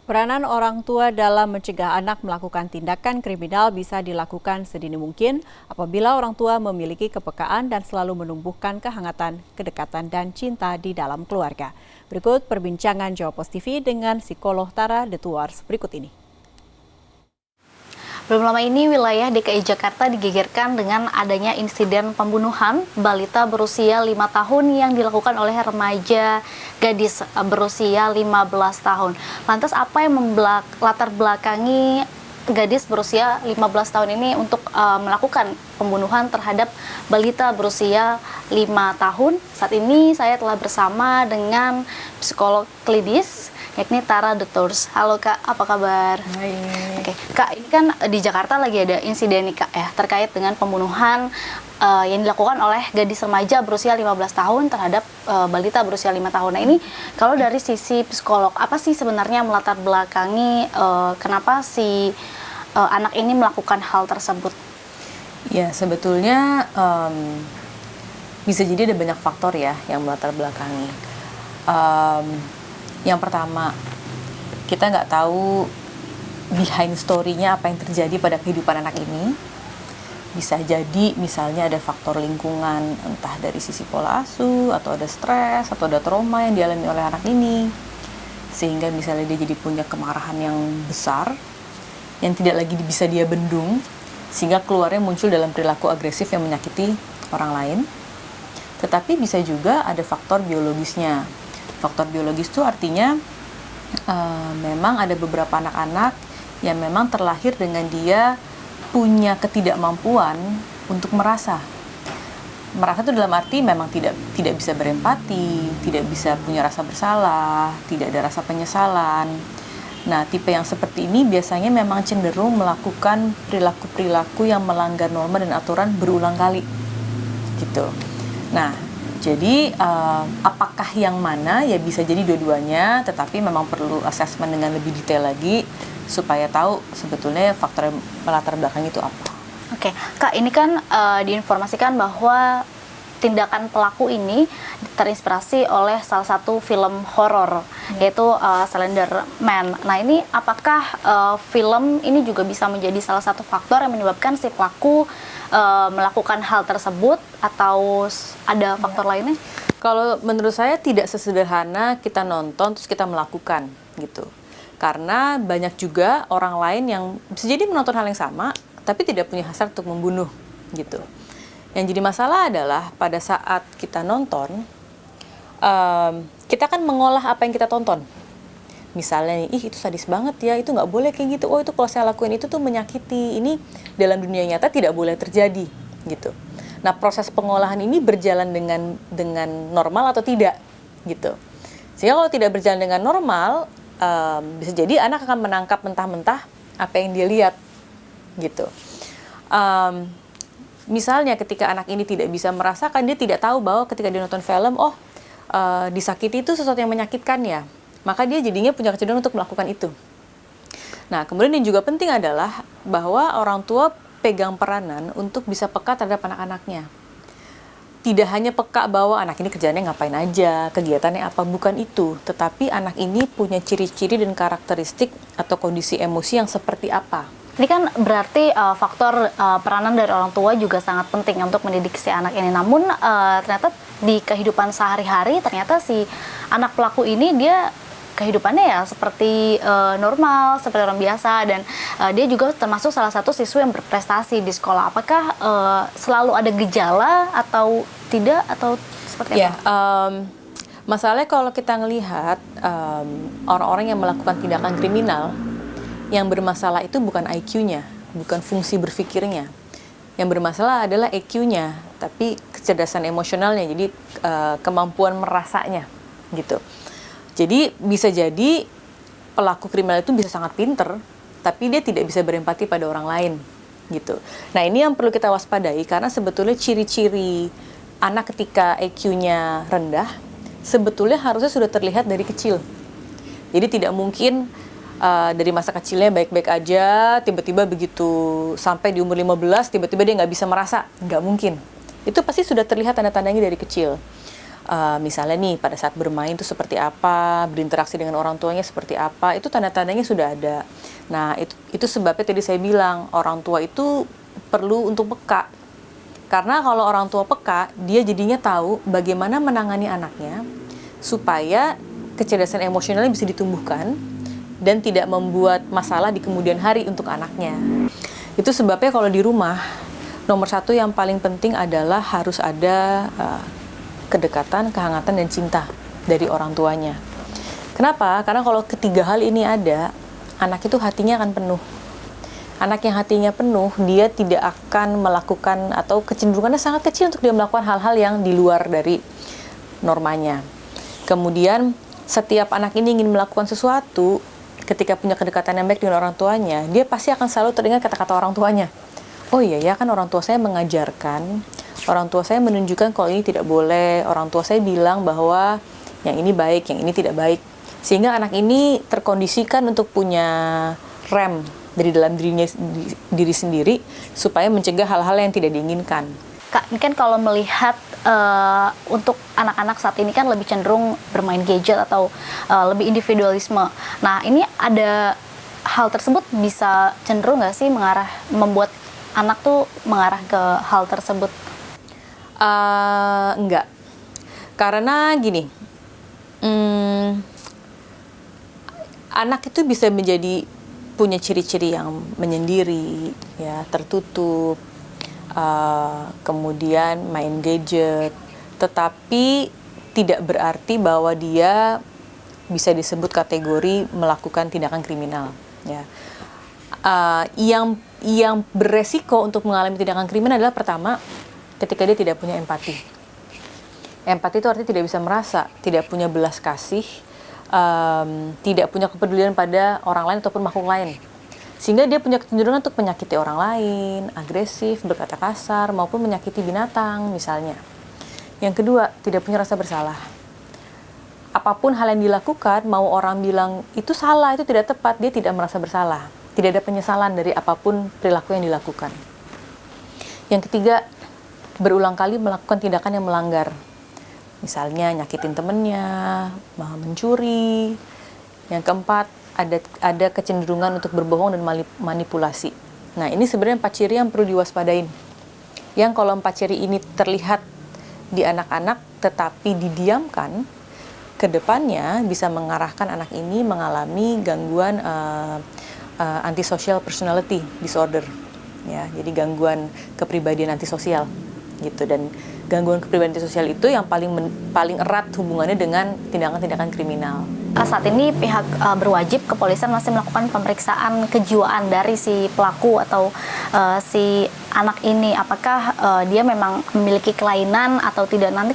Peranan orang tua dalam mencegah anak melakukan tindakan kriminal bisa dilakukan sedini mungkin apabila orang tua memiliki kepekaan dan selalu menumbuhkan kehangatan, kedekatan, dan cinta di dalam keluarga. Berikut perbincangan Jawa Post TV dengan psikolog Tara De Tuars berikut ini. Belum lama ini wilayah DKI Jakarta digegerkan dengan adanya insiden pembunuhan balita berusia 5 tahun yang dilakukan oleh remaja gadis berusia 15 tahun. Lantas apa yang latar belakangi gadis berusia 15 tahun ini untuk melakukan pembunuhan terhadap balita berusia 5 tahun? Saat ini saya telah bersama dengan psikolog klinis yakni Tara De Tuars. Halo Kak, apa kabar? Baik. Oke, Kak, ini kan di Jakarta lagi ada insiden nih Kak ya, terkait dengan pembunuhan yang dilakukan oleh gadis remaja berusia 15 tahun terhadap balita berusia 5 tahun. Nah ini kalau dari sisi psikolog, apa sih sebenarnya melatar belakangi kenapa si anak ini melakukan hal tersebut? Ya, sebetulnya bisa jadi ada banyak faktor ya yang melatar belakangi. Yang pertama, kita nggak tahu behind story-nya apa yang terjadi pada kehidupan anak ini. Bisa jadi misalnya ada faktor lingkungan, entah dari sisi pola asuh, atau ada stres, atau ada trauma yang dialami oleh anak ini. Sehingga misalnya dia jadi punya kemarahan yang besar, yang tidak lagi bisa dia bendung, sehingga keluarnya muncul dalam perilaku agresif yang menyakiti orang lain. Tetapi bisa juga ada faktor biologisnya. Faktor biologis itu artinya memang ada beberapa anak-anak yang memang terlahir dengan dia punya ketidakmampuan untuk merasa. Merasa itu dalam arti memang tidak bisa berempati, tidak bisa punya rasa bersalah, tidak ada rasa penyesalan. Nah, tipe yang seperti ini biasanya memang cenderung melakukan perilaku-perilaku yang melanggar norma dan aturan berulang kali. Gitu. Nah, jadi apakah yang mana? Ya bisa jadi dua-duanya, tetapi memang perlu asesmen dengan lebih detail lagi supaya tahu sebetulnya faktor melatar belakang itu apa. Oke, Kak, ini kan diinformasikan bahwa tindakan pelaku ini terinspirasi oleh salah satu film horor, yaitu Slender Man. Nah, ini apakah film ini juga bisa menjadi salah satu faktor yang menyebabkan si pelaku melakukan hal tersebut atau ada faktor lainnya? Kalau menurut saya tidak sesederhana kita nonton terus kita melakukan gitu. Karena banyak juga orang lain yang bisa jadi menonton hal yang sama tapi tidak punya hasrat untuk membunuh gitu. Yang jadi masalah adalah pada saat kita nonton, kita kan mengolah apa yang kita tonton. Misalnya nih, itu sadis banget ya, itu nggak boleh kayak gitu. Oh, itu kalau saya lakuin itu tuh menyakiti. Ini dalam dunia nyata tidak boleh terjadi gitu. Nah, proses pengolahan ini berjalan dengan normal atau tidak gitu. Sehingga kalau tidak berjalan dengan normal, bisa jadi anak akan menangkap mentah-mentah apa yang dia lihat gitu. Misalnya ketika anak ini tidak bisa merasakan, dia tidak tahu bahwa ketika dia nonton film, disakiti itu sesuatu yang menyakitkan ya, maka dia jadinya punya kecenderungan untuk melakukan itu. Nah, kemudian yang juga penting adalah bahwa orang tua pegang peranan untuk bisa peka terhadap anak-anaknya. Tidak hanya peka bahwa anak ini kerjaannya ngapain aja, kegiatannya apa, bukan itu. Tetapi anak ini punya ciri-ciri dan karakteristik atau kondisi emosi yang seperti apa. Ini kan berarti faktor peranan dari orang tua juga sangat penting untuk mendidik si anak ini. Namun ternyata di kehidupan sehari-hari ternyata si anak pelaku ini dia kehidupannya ya seperti normal, seperti orang biasa, dan dia juga termasuk salah satu siswa yang berprestasi di sekolah. Apakah selalu ada gejala atau tidak, atau seperti apa? Masalahnya kalau kita ngelihat orang-orang yang melakukan tindakan kriminal, yang bermasalah itu bukan IQ-nya, bukan fungsi berpikirnya. Yang bermasalah adalah EQ-nya, tapi kecerdasan emosionalnya, jadi kemampuan merasanya gitu. Jadi bisa jadi pelaku kriminal itu bisa sangat pinter, tapi dia tidak bisa berempati pada orang lain gitu. Nah, ini yang perlu kita waspadai karena sebetulnya ciri-ciri anak ketika EQ-nya rendah sebetulnya harusnya sudah terlihat dari kecil. Jadi tidak mungkin dari masa kecilnya baik-baik aja, tiba-tiba begitu sampai di umur 15, tiba-tiba dia nggak bisa merasa. Nggak mungkin. Itu pasti sudah terlihat tanda-tandanya dari kecil. Misalnya nih pada saat bermain itu seperti apa, berinteraksi dengan orang tuanya seperti apa, itu tanda-tandanya sudah ada. Nah, itu sebabnya tadi saya bilang orang tua itu perlu untuk peka. Karena kalau orang tua peka, dia jadinya tahu bagaimana menangani anaknya supaya kecerdasan emosionalnya bisa ditumbuhkan dan tidak membuat masalah di kemudian hari untuk anaknya. Itu sebabnya kalau di rumah, nomor satu yang paling penting adalah harus ada kedekatan, kehangatan, dan cinta dari orang tuanya. Kenapa? Karena kalau ketiga hal ini ada, anak itu hatinya akan penuh. Anak yang hatinya penuh, dia tidak akan melakukan atau kecenderungannya sangat kecil untuk dia melakukan hal-hal yang di luar dari normanya. Kemudian, setiap anak ini ingin melakukan sesuatu, ketika punya kedekatan yang baik dengan orang tuanya, dia pasti akan selalu teringat kata-kata orang tuanya. Oh iya ya, kan orang tua saya mengajarkan, orang tua saya menunjukkan kalau ini tidak boleh, orang tua saya bilang bahwa yang ini baik, yang ini tidak baik. Sehingga anak ini terkondisikan untuk punya rem dari dalam diri sendiri supaya mencegah hal-hal yang tidak diinginkan. Kak, ini kan kalau melihat untuk anak-anak saat ini kan lebih cenderung bermain gadget atau lebih individualisme. Nah, ini ada hal tersebut bisa cenderung nggak sih membuat anak tuh mengarah ke hal tersebut? Enggak. Karena gini, anak itu bisa punya ciri-ciri yang menyendiri, ya, tertutup, kemudian main gadget, tetapi tidak berarti bahwa dia bisa disebut kategori melakukan tindakan kriminal, ya. Yang beresiko untuk mengalami tindakan kriminal adalah pertama, ketika dia tidak punya empati. Empati itu artinya tidak bisa merasa, tidak punya belas kasih, tidak punya kepedulian pada orang lain ataupun makhluk lain. Sehingga dia punya kecenderungan untuk menyakiti orang lain, agresif, berkata kasar, maupun menyakiti binatang misalnya. Yang kedua, tidak punya rasa bersalah. Apapun hal yang dilakukan, mau orang bilang itu salah, itu tidak tepat, dia tidak merasa bersalah. Tidak ada penyesalan dari apapun perilaku yang dilakukan. Yang ketiga, berulang kali melakukan tindakan yang melanggar. Misalnya nyakitin temennya, mencuri. Yang keempat, ada kecenderungan untuk berbohong dan manipulasi. Nah, ini sebenarnya 4 ciri yang perlu diwaspadain. Yang kalau 4 ciri ini terlihat di anak-anak tetapi didiamkan, kedepannya bisa mengarahkan anak ini mengalami gangguan antisocial personality disorder, ya, jadi gangguan kepribadian antisosial gitu. Dan gangguan kepribadian antisosial itu yang paling erat hubungannya dengan tindakan-tindakan kriminal. Saat ini pihak berwajib, kepolisian masih melakukan pemeriksaan kejiwaan dari si pelaku atau si anak ini, apakah dia memang memiliki kelainan atau tidak. Nanti